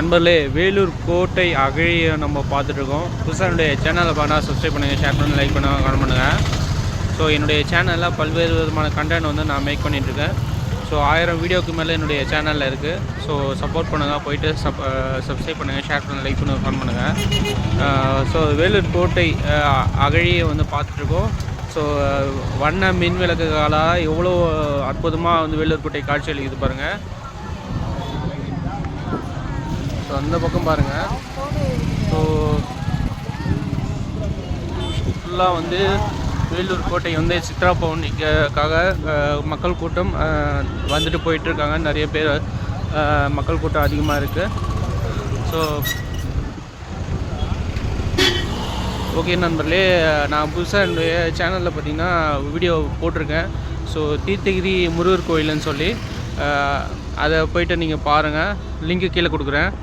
நண்பர்களே, வேலூர் கோட்டை அகழியை நம்ம பார்த்துட்ருக்கோம். புதுசாக என்னுடைய சேனலை பார்த்தா சப்ஸ்கிரைப் பண்ணுங்கள், ஷேர் பண்ணுங்கள், லைக் பண்ணுங்கள், கமெண்ட் பண்ணுங்கள். ஸோ என்னுடைய சேனலில் பல்வேறு விதமான கண்டென்ட் வந்து நான் மேக் பண்ணிகிட்ருக்கேன். ஸோ 1000 வீடியோக்கு மேலே என்னுடைய சேனலில் இருக்குது. ஸோ சப்போர்ட் பண்ணுங்கள், போயிட்டு சப்ஸ்கிரைப் பண்ணுங்கள், ஷேர் பண்ணுங்கள், லைக் பண்ணுங்கள், கமெண்ட் பண்ணுங்கள். ஸோ வேலூர் கோட்டை அகழியை வந்து பார்த்துட்ருக்கோம். ஸோ வண்ண மின் விளக்குகளால் எவ்வளோ அற்புதமாக வந்து வேலூர் கோட்டை காட்சி அளிக்குது பாருங்கள். ஸோ அந்த பக்கம் பாருங்கள். ஸோ ஃபுல்லாக வந்து வேலூர் கோட்டை வந்து சித்ரா பவுர்ணமிக்காக மக்கள் கூட்டம் வந்துட்டு போயிட்டுருக்காங்க. நிறைய பேர் மக்கள் கூட்டம் அதிகமாக இருக்குது. ஸோ ஓகே நண்பர்களே, நான் புதுசாக என்னுடைய சேனலில் பார்த்திங்கன்னா வீடியோ போட்டிருக்கேன். ஸோ தீர்த்தகிரி முருகர் கோயில்னு சொல்லி அதை போய்ட்டு நீங்கள் பாருங்கள். லிங்க்கு கீழே கொடுக்குறேன்.